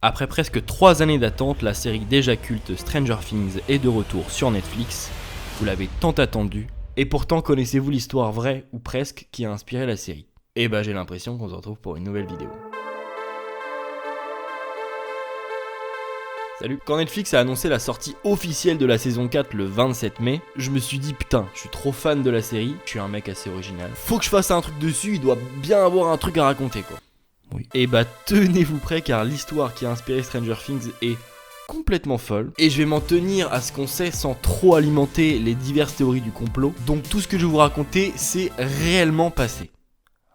Après presque 3 années d'attente, la série déjà culte Stranger Things est de retour sur Netflix. Vous l'avez tant attendu, et pourtant connaissez-vous l'histoire vraie, ou presque, qui a inspiré la série? Et bah j'ai l'impression qu'on se retrouve pour une nouvelle vidéo. Salut. Quand Netflix a annoncé la sortie officielle de la saison 4 le 27 mai, je me suis dit putain, je suis trop fan de la série, je suis un mec assez original. Faut que je fasse un truc dessus, il doit bien avoir un truc à raconter quoi. Oui. Et bah tenez-vous prêts car l'histoire qui a inspiré Stranger Things est complètement folle. Et je vais m'en tenir à ce qu'on sait sans trop alimenter les diverses théories du complot. Donc tout ce que je vais vous raconter, c'est réellement passé.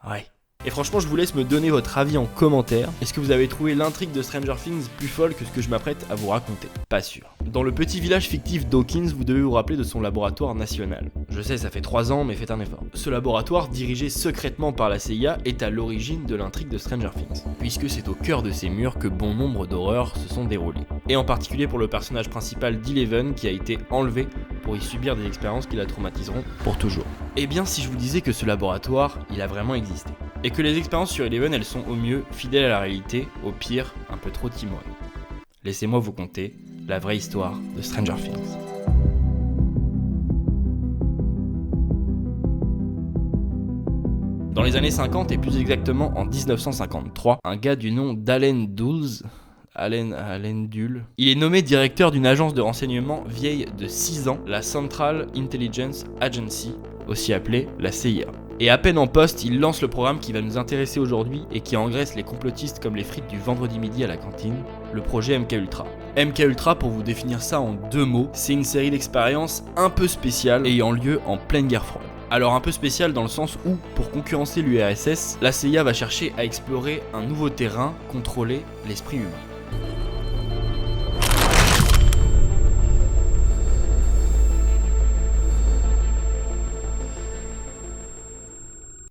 Ouais. Et franchement, je vous laisse me donner votre avis en commentaire. Est-ce que vous avez trouvé l'intrigue de Stranger Things plus folle que ce que je m'apprête à vous raconter? Pas sûr. Dans le petit village fictif d'Hawkins, vous devez vous rappeler de son laboratoire national. Je sais, ça fait 3 ans, mais faites un effort. Ce laboratoire, dirigé secrètement par la CIA, est à l'origine de l'intrigue de Stranger Things, puisque c'est au cœur de ces murs que bon nombre d'horreurs se sont déroulées. Et en particulier pour le personnage principal d'Eleven, qui a été enlevé pour y subir des expériences qui la traumatiseront pour toujours. Et bien si je vous disais que ce laboratoire, il a vraiment existé. Et que les expériences sur Eleven, elles sont au mieux fidèles à la réalité, au pire, un peu trop timorées. Laissez-moi vous conter la vraie histoire de Stranger Things. Dans les années 50 et plus exactement en 1953, un gars du nom d'Allen Dulles, Allen Dulles, il est nommé directeur d'une agence de renseignement vieille de 6 ans, la Central Intelligence Agency, aussi appelée la CIA. Et à peine en poste, il lance le programme qui va nous intéresser aujourd'hui et qui engraisse les complotistes comme les frites du vendredi midi à la cantine, le projet MKUltra. MKUltra, pour vous définir ça en 2 mots, c'est une série d'expériences un peu spéciales ayant lieu en pleine guerre froide. Alors un peu spécial dans le sens où, pour concurrencer l'URSS, la CIA va chercher à explorer un nouveau terrain, contrôler l'esprit humain.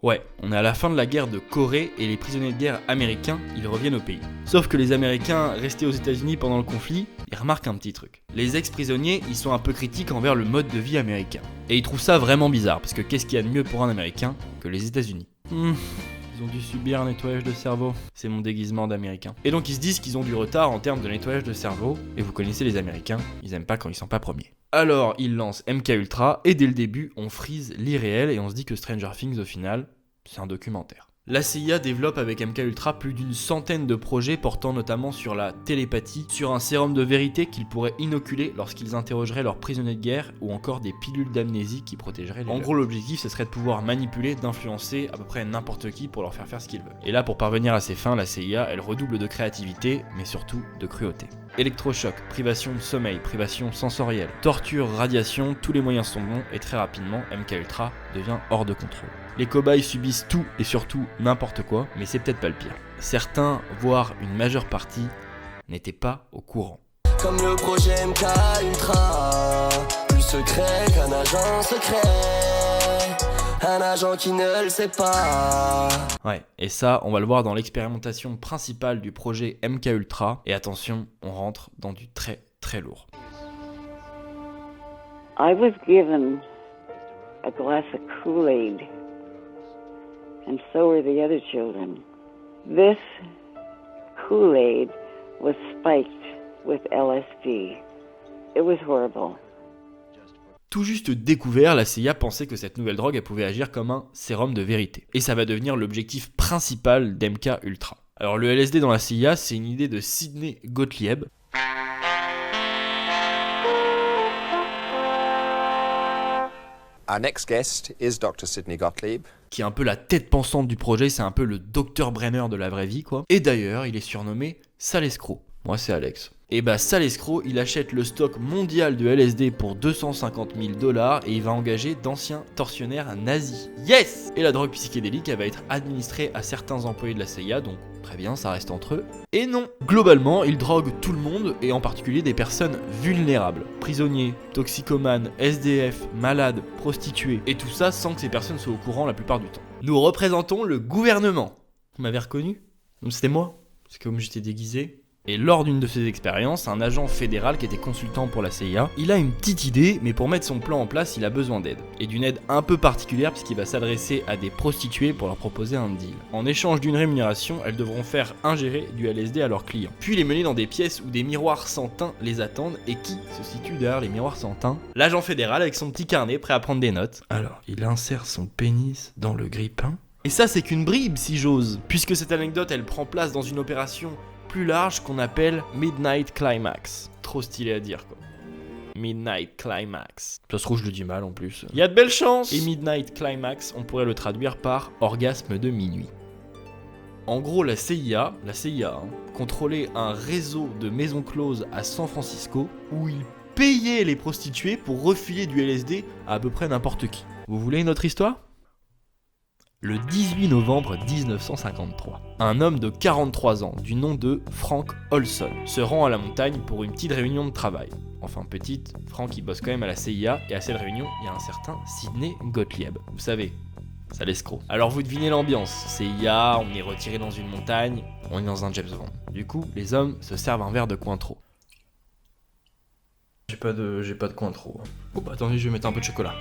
Ouais, on est à la fin de la guerre de Corée et les prisonniers de guerre américains, ils reviennent au pays. Sauf que les Américains restés aux États-Unis pendant le conflit, ils remarquent un petit truc. Les ex-prisonniers, ils sont un peu critiques envers le mode de vie américain. Et ils trouvent ça vraiment bizarre, parce que qu'est-ce qu'il y a de mieux pour un Américain que les États-Unis? Ils ont dû subir un nettoyage de cerveau. C'est mon déguisement d'Américain. Et donc ils se disent qu'ils ont du retard en termes de nettoyage de cerveau, et vous connaissez les Américains, ils aiment pas quand ils sont pas premiers. Alors ils lancent MKUltra, et dès le début, on frise l'irréel et on se dit que Stranger Things au final, c'est un documentaire. La CIA développe avec MKUltra plus d'une centaine de projets portant notamment sur la télépathie, sur un sérum de vérité qu'ils pourraient inoculer lorsqu'ils interrogeraient leurs prisonniers de guerre ou encore des pilules d'amnésie qui protégeraient les leurs. En gros, l'objectif ce serait de pouvoir manipuler, d'influencer à peu près n'importe qui pour leur faire ce qu'ils veulent. Et là, pour parvenir à ces fins, la CIA, elle redouble de créativité, mais surtout de cruauté. Électrochoc, privation de sommeil, privation sensorielle, torture, radiation, tous les moyens sont bons et très rapidement, MKUltra devient hors de contrôle. Les cobayes subissent tout et surtout n'importe quoi, mais c'est peut-être pas le pire. Certains, voire une majeure partie, n'étaient pas au courant. Comme le projet MKUltra, plus secret qu'un agent secret, un agent qui ne le sait pas. Ouais, et ça, on va le voir dans l'expérimentation principale du projet MKUltra. Et attention, on rentre dans du très très lourd. I was given a glass of Kool-Aid, and so were the other children. This Kool-Aid was spiked with LSD. It was horrible. Tout juste découvert, la CIA pensait que cette nouvelle drogue elle pouvait agir comme un sérum de vérité. Et ça va devenir l'objectif principal d'MKUltra. Alors le LSD dans la CIA, c'est une idée de Sidney Gottlieb. Our next guest is Dr. Sidney Gottlieb. Qui est un peu la tête pensante du projet, c'est un peu le Dr Brenner de la vraie vie quoi. Et d'ailleurs, il est surnommé Sale Escroc. Moi c'est Alex. Et bah Sale Escroc, il achète le stock mondial de LSD pour 250 000 $ et il va engager d'anciens tortionnaires nazis. Yes! Et la drogue psychédélique, elle va être administrée à certains employés de la CIA, donc très bien, ça reste entre eux. Et non, globalement, il drogue tout le monde et en particulier des personnes vulnérables. Prisonniers, toxicomanes, SDF, malades, prostituées. Et tout ça sans que ces personnes soient au courant la plupart du temps. Nous représentons le gouvernement. Vous m'avez reconnu? C'était moi. C'est comme j'étais déguisé. Et lors d'une de ces expériences, un agent fédéral qui était consultant pour la CIA, il a une petite idée, mais pour mettre son plan en place, il a besoin d'aide. Et d'une aide un peu particulière puisqu'il va s'adresser à des prostituées pour leur proposer un deal. En échange d'une rémunération, elles devront faire ingérer du LSD à leurs clients. Puis les mener dans des pièces où des miroirs sans teint les attendent. Et qui se situe derrière les miroirs sans teint? L'agent fédéral avec son petit carnet prêt à prendre des notes. Alors, il insère son pénis dans le grille-pain. Et ça, c'est qu'une bribe, si j'ose, puisque cette anecdote, elle prend place dans une opération plus large qu'on appelle Midnight Climax. Trop stylé à dire, quoi. Midnight Climax. Ça se trouve, je le dis mal en plus. Il y a de belles chances. Et Midnight Climax, on pourrait le traduire par orgasme de minuit. En gros, la CIA, contrôlait un réseau de maisons closes à San Francisco où ils payaient les prostituées pour refiler du LSD à peu près n'importe qui. Vous voulez une autre histoire ? Le 18 novembre 1953, un homme de 43 ans du nom de Frank Olson se rend à la montagne pour une petite réunion de travail. Enfin petite, Frank il bosse quand même à la CIA et à cette réunion, il y a un certain Sidney Gottlieb. Vous savez, ça l'escroc. Alors vous devinez l'ambiance, CIA, on est retiré dans une montagne, on est dans un James Bond. Du coup, les hommes se servent un verre de Cointreau. J'ai pas de Cointreau. Oh bah attendez, je vais mettre un peu de chocolat.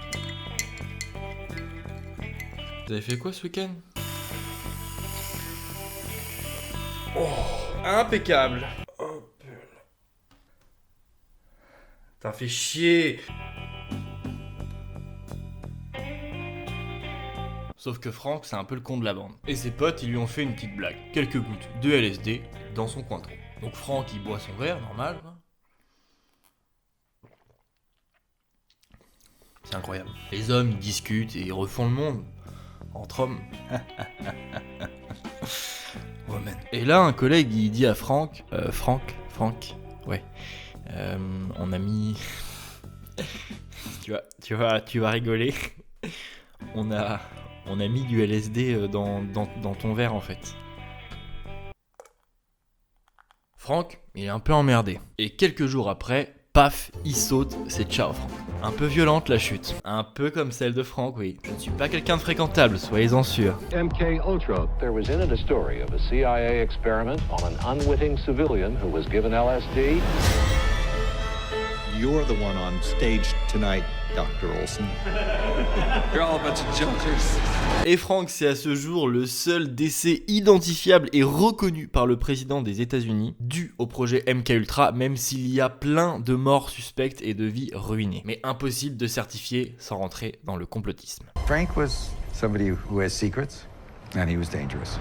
Vous avez fait quoi ce week-end? Oh, impeccable. Oh, t'as fait chier. Sauf que Frank, c'est un peu le con de la bande. Et ses potes, ils lui ont fait une petite blague. Quelques gouttes de LSD dans son Cointreau. Donc Frank, il boit son verre, normal. C'est incroyable. Les hommes, ils discutent et ils refont le monde. Entre hommes. Oh man. Et là, un collègue, il dit à Frank, ouais, on a mis... tu vas rigoler. On a mis du LSD dans ton verre, en fait. Frank, il est un peu emmerdé. Et quelques jours après, paf, il saute, c'est ciao Frank. Un peu violente la chute, un peu comme celle de Frank, oui. Je ne suis pas quelqu'un de fréquentable, soyez-en sûrs. MKUltra, there was in it a story of a CIA experiment on an unwitting civilian who was given LSD. You're the one on stage tonight, Dr. Olson. You're all a bunch of jokers. Et Frank, c'est à ce jour le seul décès identifiable et reconnu par le président des États-Unis dû au projet MKUltra, même s'il y a plein de morts suspectes et de vies ruinées. Mais impossible de certifier sans rentrer dans le complotisme. Frank was somebody who has secrets, and he was dangerous.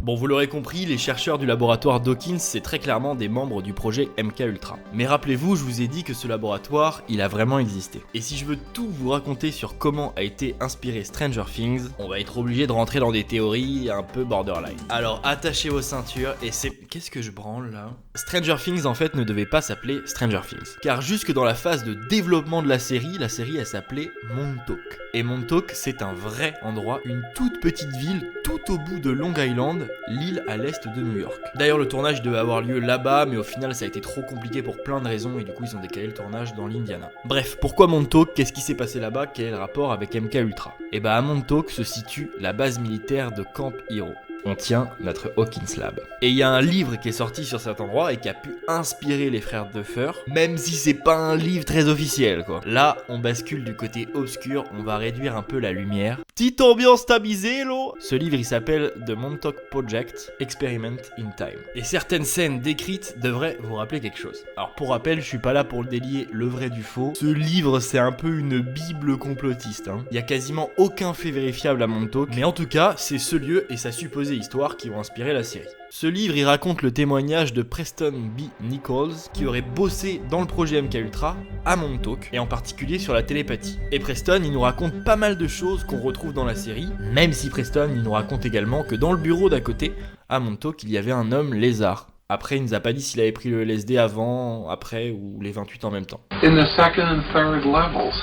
Bon, vous l'aurez compris, les chercheurs du laboratoire Dawkins, c'est très clairement des membres du projet MKUltra. Mais rappelez-vous, je vous ai dit que ce laboratoire, il a vraiment existé. Et si je veux tout vous raconter sur comment a été inspiré Stranger Things, on va être obligé de rentrer dans des théories un peu borderline. Alors attachez vos ceintures et c'est... Qu'est-ce que je branle là ? Stranger Things en fait ne devait pas s'appeler Stranger Things. Car jusque dans la phase de développement de la série elle s'appelait Montauk. Et Montauk, c'est un vrai endroit, une toute petite ville tout au bout de Long Island, l'île à l'est de New York. D'ailleurs le tournage devait avoir lieu là-bas, mais au final ça a été trop compliqué pour plein de raisons et du coup ils ont décalé le tournage dans l'Indiana. Bref, pourquoi Montauk? Qu'est-ce qui s'est passé là-bas? Quel est le rapport avec MKUltra? Et bah à Montauk se situe la base militaire de Camp Hero. On tient notre Hawkins Lab. Et il y a un livre qui est sorti sur cet endroit et qui a pu inspirer les frères Duffer, même si c'est pas un livre très officiel quoi. Là, on bascule du côté obscur, on va réduire un peu la lumière. Petite ambiance tamisée, l'eau. Ce livre il s'appelle The Montauk Project Experiment in Time. Et certaines scènes décrites devraient vous rappeler quelque chose. Alors pour rappel, je suis pas là pour le délier le vrai du faux. Ce livre c'est un peu une bible complotiste. Il y a quasiment aucun fait vérifiable à Montauk, mais en tout cas, c'est ce lieu et sa supposée histoires qui ont inspiré la série. Ce livre, il raconte le témoignage de Preston B. Nichols, qui aurait bossé dans le projet MKUltra à Montauk, et en particulier sur la télépathie. Et Preston, il nous raconte pas mal de choses qu'on retrouve dans la série, même si Preston, il nous raconte également que dans le bureau d'à côté, à Montauk, il y avait un homme lézard. Après, il nous a pas dit s'il avait pris le LSD avant, après ou les 28 en même temps. In the second and third levels,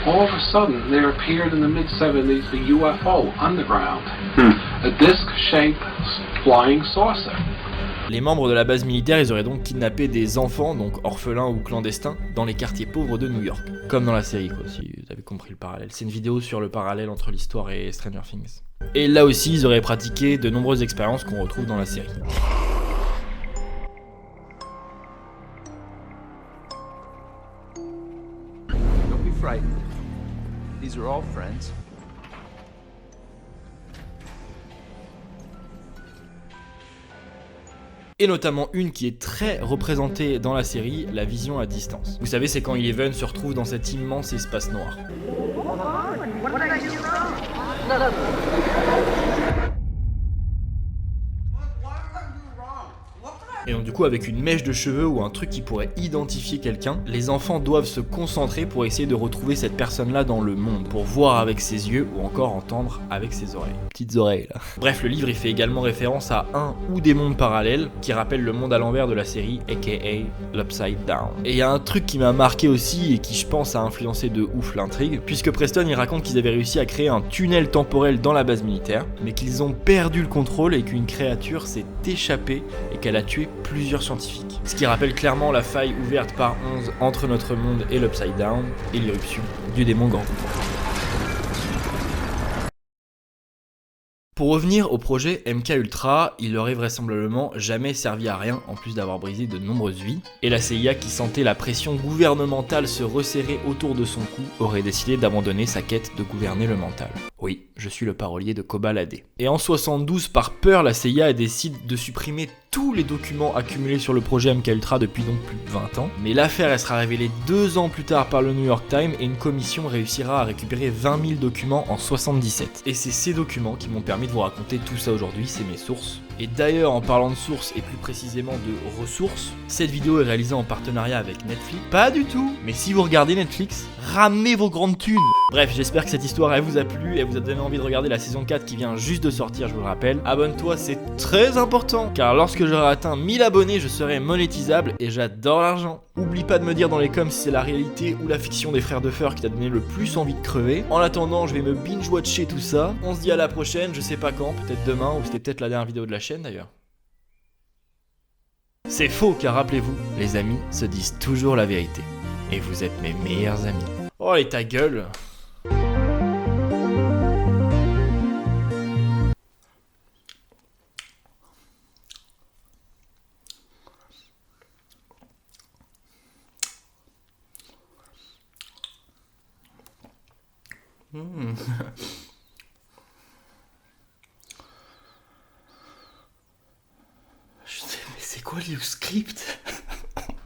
all of a sudden there appeared in the mid-70s a UFO underground, a disc-shaped flying saucer. Les membres de la base militaire, ils auraient donc kidnappé des enfants, donc orphelins ou clandestins, dans les quartiers pauvres de New York. Comme dans la série, quoi, si vous avez compris le parallèle. C'est une vidéo sur le parallèle entre l'histoire et Stranger Things. Et là aussi, ils auraient pratiqué de nombreuses expériences qu'on retrouve dans la série. frightened. These are all friends. Et notamment une qui est très représentée dans la série, la vision à distance. Vous savez, c'est quand Eleven se retrouve dans cet immense espace noir. Et donc du coup, avec une mèche de cheveux ou un truc qui pourrait identifier quelqu'un, les enfants doivent se concentrer pour essayer de retrouver cette personne-là dans le monde, pour voir avec ses yeux ou encore entendre avec ses oreilles. Petites oreilles là. Bref, le livre il fait également référence à un ou des mondes parallèles qui rappellent le monde à l'envers de la série, aka l'Upside Down. Et il y a un truc qui m'a marqué aussi et qui je pense a influencé de ouf l'intrigue, puisque Preston il raconte qu'ils avaient réussi à créer un tunnel temporel dans la base militaire, mais qu'ils ont perdu le contrôle et qu'une créature s'est échappée et qu'elle a tué plusieurs scientifiques. Ce qui rappelle clairement la faille ouverte par 11 entre notre monde et l'Upside Down et l'irruption du démon Gorgon. Pour revenir au projet MK Ultra, il aurait vraisemblablement jamais servi à rien en plus d'avoir brisé de nombreuses vies, et la CIA qui sentait la pression gouvernementale se resserrer autour de son cou aurait décidé d'abandonner sa quête de gouverner le mental. Oui, je suis le parolier de Cobal AD. Et en 72, par peur, la CIA décide de supprimer tous les documents accumulés sur le projet MK Ultra depuis donc plus de 20 ans, mais l'affaire elle sera révélée 2 ans plus tard par le New York Times et une commission réussira à récupérer 20 000 documents en 77. Et c'est ces documents qui m'ont permis de vous raconter tout ça aujourd'hui, c'est mes sources. Et d'ailleurs, en parlant de sources et plus précisément de ressources, cette vidéo est réalisée en partenariat avec Netflix. Pas du tout, mais si vous regardez Netflix, ramenez vos grandes thunes. Bref, j'espère que cette histoire elle vous a plu et vous a donné envie de regarder la saison 4 qui vient juste de sortir, je vous le rappelle. Abonne-toi, c'est très important, car lorsque j'aurai atteint 1000 abonnés, je serai monétisable et j'adore l'argent. Oublie pas de me dire dans les coms si c'est la réalité ou la fiction des frères Duffer qui t'a donné le plus envie de crever. En attendant, je vais me binge-watcher tout ça. On se dit à la prochaine, je sais pas quand, peut-être demain, ou c'était peut-être la dernière vidéo de la chaîne d'ailleurs. C'est faux, car rappelez-vous, les amis se disent toujours la vérité. Et vous êtes mes meilleurs amis. Oh, et ta gueule! Je sais, mais c'est quoi le script?